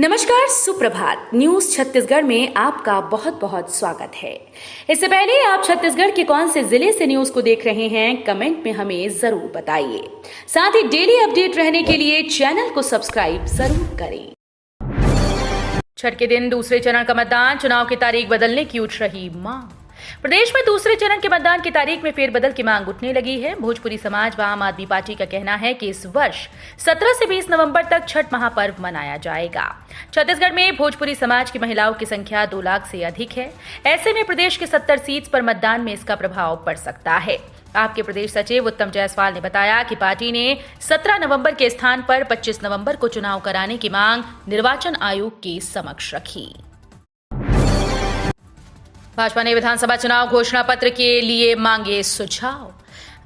नमस्कार, सुप्रभात। न्यूज छत्तीसगढ़ में आपका बहुत बहुत स्वागत है। इससे पहले आप छत्तीसगढ़ के कौन से जिले से न्यूज को देख रहे हैं, कमेंट में हमें जरूर बताइए। साथ ही डेली अपडेट रहने के लिए चैनल को सब्सक्राइब जरूर करें। छठ के दिन दूसरे चरण का मतदान, चुनाव की तारीख बदलने की उठ रही मांग। प्रदेश में दूसरे चरण के मतदान की तारीख में फेरबदल की मांग उठने लगी है। भोजपुरी समाज व आम आदमी पार्टी का कहना है कि इस वर्ष 17 से 20 नवंबर तक छठ महापर्व मनाया जाएगा। छत्तीसगढ़ में भोजपुरी समाज की महिलाओं की संख्या 2 लाख से अधिक है। ऐसे में प्रदेश के 70 सीट्स पर मतदान में इसका प्रभाव पड़ सकता है। आपके प्रदेश सचिव उत्तम जायसवाल ने बताया कि पार्टी ने 17 नवंबर के स्थान पर 25 नवंबर को चुनाव कराने की मांग निर्वाचन आयोग के समक्ष रखी। भाजपा ने विधानसभा चुनाव घोषणा पत्र के लिए मांगे सुझाव।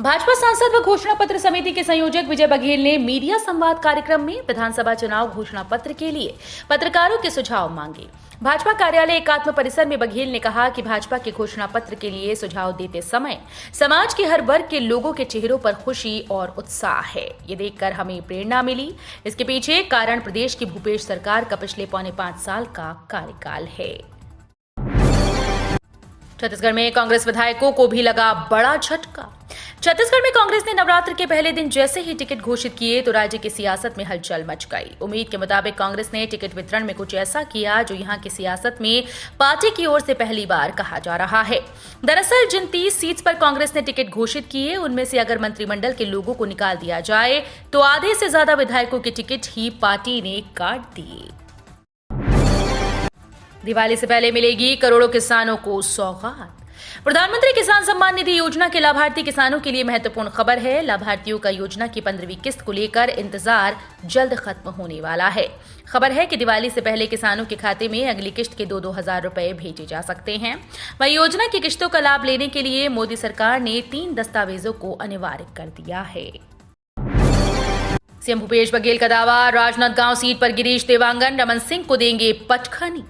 भाजपा सांसद व घोषणा पत्र समिति के संयोजक विजय बघेल ने मीडिया संवाद कार्यक्रम में विधानसभा चुनाव घोषणा पत्र के लिए पत्रकारों के सुझाव मांगे। भाजपा कार्यालय एकात्म परिसर में बघेल ने कहा कि भाजपा के घोषणा पत्र के लिए सुझाव देते समय समाज के हर वर्ग के लोगों के चेहरों पर खुशी और उत्साह है। ये देखकर हमें प्रेरणा मिली। इसके पीछे कारण प्रदेश की भूपेश सरकार का पिछले 4.5 साल का कार्यकाल है। छत्तीसगढ़ में कांग्रेस विधायकों को भी लगा बड़ा झटका। छत्तीसगढ़ में कांग्रेस ने नवरात्र के पहले दिन जैसे ही टिकट घोषित किए तो राज्य की सियासत में हलचल मच गई। उम्मीद के मुताबिक कांग्रेस ने टिकट वितरण में कुछ ऐसा किया जो यहां की सियासत में पार्टी की ओर से पहली बार कहा जा रहा है। दरअसल जिन 30 सीट्स पर कांग्रेस ने टिकट घोषित किए उनमें से अगर मंत्रिमंडल के लोगों को निकाल दिया जाए तो आधे से ज्यादा विधायकों के टिकट ही पार्टी ने काट दिए। दिवाली से पहले मिलेगी करोड़ों किसानों को सौगात। प्रधानमंत्री किसान सम्मान निधि योजना के लाभार्थी किसानों के लिए महत्वपूर्ण खबर है। लाभार्थियों का योजना की 15वीं किस्त को लेकर इंतजार जल्द खत्म होने वाला है। खबर है कि दिवाली से पहले किसानों के खाते में अगली किस्त के 2-2 हजार रुपए भेजे जा सकते हैं। वहीं योजना की किस्तों का लाभ लेने के लिए मोदी सरकार ने 3 दस्तावेजों को अनिवार्य कर दिया है। सीएम भूपेश बघेल का दावा, राजनांदगांव सीट पर गिरीश देवांगन रमन सिंह को देंगे पटखनी।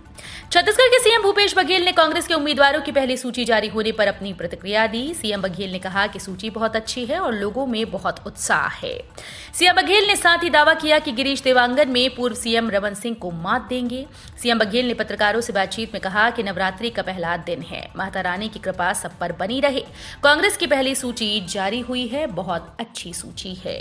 छत्तीसगढ़ के सीएम भूपेश बघेल ने कांग्रेस के उम्मीदवारों की पहली सूची जारी होने पर अपनी प्रतिक्रिया दी। सीएम बघेल ने कहा कि सूची बहुत अच्छी है और लोगों में बहुत उत्साह है। सीएम बघेल ने साथ ही दावा किया कि गिरीश देवांगन में पूर्व सीएम रमन सिंह को मात देंगे। सीएम बघेल ने पत्रकारों से बातचीत में कहा कि नवरात्रि का पहला दिन है, माता रानी की कृपा सब पर बनी रहे। कांग्रेस की पहली सूची जारी हुई है, बहुत अच्छी सूची है।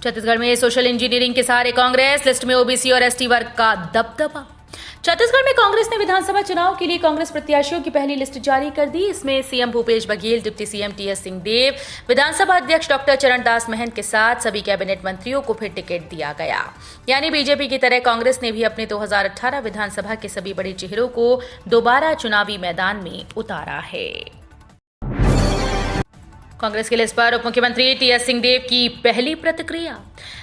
छत्तीसगढ़ में सोशल इंजीनियरिंग के सहारे कांग्रेस, लिस्ट में ओबीसी और एसटी वर्ग का दबदबा। छत्तीसगढ़ में कांग्रेस ने विधानसभा चुनाव के लिए कांग्रेस प्रत्याशियों की पहली लिस्ट जारी कर दी। इसमें CM Bhupesh Baghel, deputy CM TS Singhdeo, विधानसभा अध्यक्ष डॉक्टर चरणदास महंत के साथ सभी कैबिनेट मंत्रियों को फिर टिकट दिया गया। यानी बीजेपी की तरह कांग्रेस ने भी अपने 2018 विधानसभा के सभी बड़े चेहरों को दोबारा चुनावी मैदान में उतारा है। कांग्रेस की लिस्ट पर उप मुख्यमंत्री टीएस सिंहदेव की पहली प्रतिक्रिया।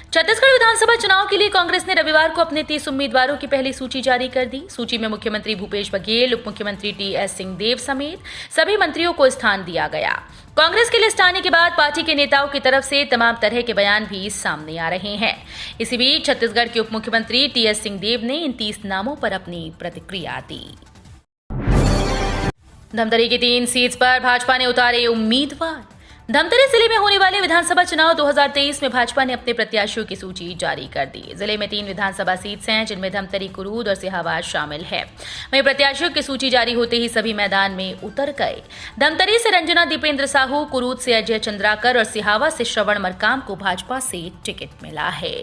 छत्तीसगढ़ विधानसभा चुनाव के लिए कांग्रेस ने रविवार को अपने 30 उम्मीदवारों की पहली सूची जारी कर दी। सूची में मुख्यमंत्री भूपेश बघेल, उप मुख्यमंत्री टीएस सिंहदेव समेत सभी मंत्रियों को स्थान दिया गया। कांग्रेस की लिस्ट आने के बाद पार्टी के नेताओं की तरफ से तमाम तरह के बयान भी सामने आ रहे हैं। इसी बीच छत्तीसगढ़ के उप मुख्यमंत्री टीएस सिंहदेव ने इन 30 नामों पर अपनी प्रतिक्रिया दी। धमतरी की 3 सीट्स पर भाजपा ने उतारे उम्मीदवार। धमतरी जिले में होने वाले विधानसभा चुनाव 2023 में भाजपा ने अपने प्रत्याशियों की सूची जारी कर दी। जिले में 3 विधानसभा सीट्स हैं, जिनमें धमतरी, कुरूद और सिहावाद शामिल है। वहीं प्रत्याशियों की सूची जारी होते ही सभी मैदान में उतर गए। धमतरी से रंजना दीपेंद्र साहू, कुरूद से अजय चंद्राकर और सिहावा से श्रवण मरकाम को भाजपा से टिकट मिला है।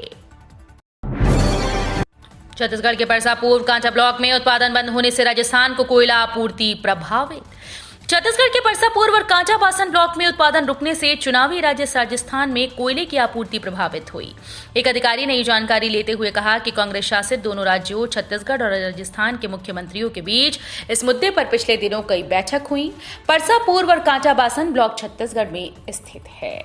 छत्तीसगढ़ के परसा पूर्व कांचा ब्लॉक में उत्पादन बंद होने से राजस्थान को कोयला आपूर्ति प्रभावित। छत्तीसगढ़ के परसा पूर्व और कांचा बासन ब्लॉक में उत्पादन रुकने से चुनावी राज्य राजस्थान में कोयले की आपूर्ति प्रभावित हुई। एक अधिकारी ने ये जानकारी लेते हुए कहा कि कांग्रेस शासित दोनों राज्यों छत्तीसगढ़ और राजस्थान के मुख्यमंत्रियों के बीच इस मुद्दे पर पिछले दिनों कई बैठक हुई। परसा पूर्व और कांचा बासन ब्लॉक छत्तीसगढ़ में स्थित है।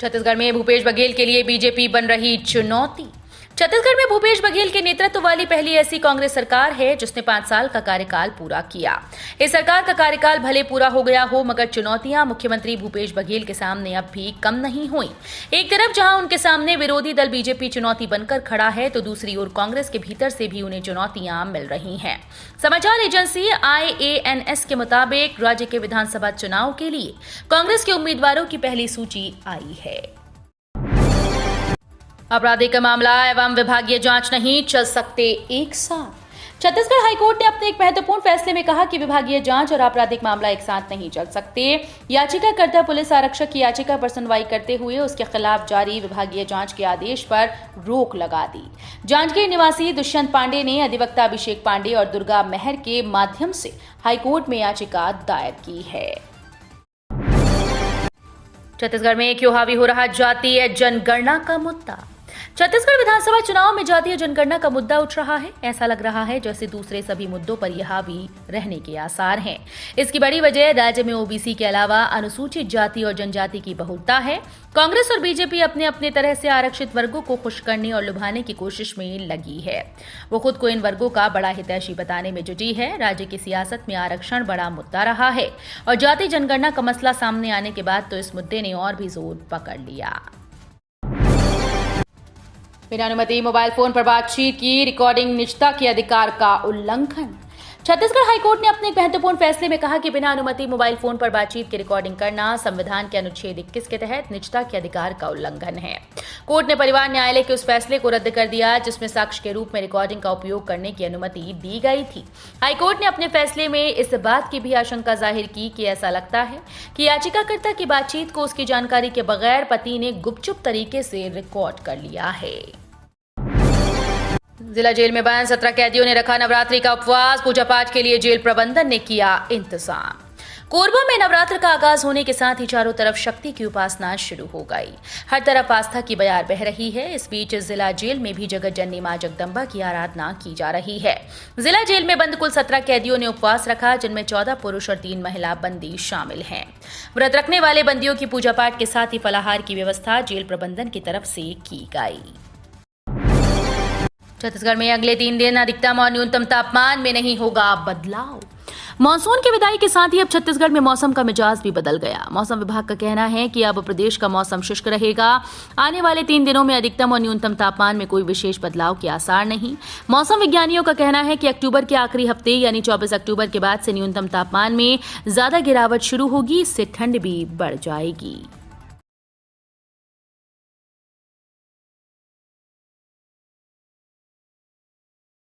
छत्तीसगढ़ में भूपेश बघेल के लिए बीजेपी बन रही चुनौती। छत्तीसगढ़ में भूपेश बघेल के नेतृत्व वाली पहली ऐसी कांग्रेस सरकार है जिसने 5 साल का कार्यकाल पूरा किया। इस सरकार का कार्यकाल भले पूरा हो गया हो, मगर चुनौतियां मुख्यमंत्री भूपेश बघेल के सामने अब भी कम नहीं हुई। एक तरफ जहां उनके सामने विरोधी दल बीजेपी चुनौती बनकर खड़ा है, तो दूसरी ओर कांग्रेस के भीतर से भी उन्हें चुनौतियां मिल रही हैं। समाचार एजेंसी IANS के मुताबिक राज्य के विधानसभा चुनाव के लिए कांग्रेस के उम्मीदवारों की पहली सूची आई है। आपराधिक मामला एवं विभागीय जांच नहीं चल सकते एक साथ। छत्तीसगढ़ हाईकोर्ट ने अपने एक महत्वपूर्ण फैसले में कहा कि विभागीय जांच और आपराधिक मामला एक साथ नहीं चल सकते। याचिकाकर्ता पुलिस आरक्षक की याचिका पर सुनवाई करते हुए उसके खिलाफ जारी विभागीय जांच के आदेश पर रोक लगा दी। जांजगीर निवासी दुष्यंत पांडे ने अधिवक्ता अभिषेक पांडे और दुर्गा मेहर के माध्यम से हाईकोर्ट में याचिका दायर की है। छत्तीसगढ़ में क्यों हावी हो रहा जातीय जनगणना का मुद्दा। छत्तीसगढ़ विधानसभा चुनाव में जातीय जनगणना का मुद्दा उठ रहा है। ऐसा लग रहा है जैसे दूसरे सभी मुद्दों पर यह हावी रहने के आसार हैं। इसकी बड़ी वजह राज्य में ओबीसी के अलावा अनुसूचित जाति और जनजाति की बहुलता है। कांग्रेस और बीजेपी अपने अपने तरह से आरक्षित वर्गों को खुश करने और लुभाने की कोशिश में लगी है। वो खुद को इन वर्गों का बड़ा हितैषी बताने में जुटी है। राज्य की सियासत में आरक्षण बड़ा मुद्दा रहा है और जाति जनगणना का मसला सामने आने के बाद तो इस मुद्दे ने और भी जोर पकड़ लिया। बिना अनुमति मोबाइल फोन पर बातचीत की रिकॉर्डिंग निजता के अधिकार का उल्लंघन। छत्तीसगढ़ हाईकोर्ट ने अपने एक महत्वपूर्ण फैसले में कहा कि बिना अनुमति मोबाइल फोन पर बातचीत की रिकॉर्डिंग करना संविधान के अनुच्छेद 21 के तहत निजता के अधिकार का उल्लंघन है। कोर्ट ने परिवार न्यायालय के उस फैसले को रद्द कर दिया जिसमें साक्ष्य के रूप में रिकॉर्डिंग का उपयोग करने की अनुमति दी गई थी। हाईकोर्ट ने अपने फैसले में इस बात की भी आशंका जाहिर की कि ऐसा लगता है कि याचिकाकर्ता की बातचीत को उसकी जानकारी के बगैर पति ने गुपचुप तरीके से रिकॉर्ड कर लिया है। जिला जेल में बंद 17 कैदियों ने रखा नवरात्रि का उपवास। पूजा पाठ के लिए जेल प्रबंधन ने किया इंतजाम। कोरबा में नवरात्र का आगाज होने के साथ ही चारों तरफ शक्ति की उपासना शुरू हो गई। हर तरफ आस्था की बयार बह रही है। इस बीच जिला जेल में भी जगत जननी मां जगदम्बा की आराधना की जा रही है। जिला जेल में बंद कुल 17 कैदियों ने उपवास रखा, जिनमें 14 पुरुष और 3 महिला बंदी शामिल हैं। व्रत रखने वाले बंदियों की पूजा पाठ के साथ ही फलाहार की व्यवस्था जेल प्रबंधन की तरफ से की गई। छत्तीसगढ़ में अगले 3 दिन अधिकतम और न्यूनतम तापमान में नहीं होगा बदलाव। मानसून की विदाई के साथ ही अब छत्तीसगढ़ में मौसम का मिजाज भी बदल गया। मौसम विभाग का कहना है कि अब प्रदेश का मौसम शुष्क रहेगा। आने वाले 3 दिनों में अधिकतम और न्यूनतम तापमान में कोई विशेष बदलाव के आसार नहीं। मौसम विज्ञानियों का कहना है कि अक्टूबर के आखिरी हफ्ते यानी 24 अक्टूबर के बाद से न्यूनतम तापमान में ज्यादा गिरावट शुरू होगी। इससे ठंड भी बढ़ जाएगी।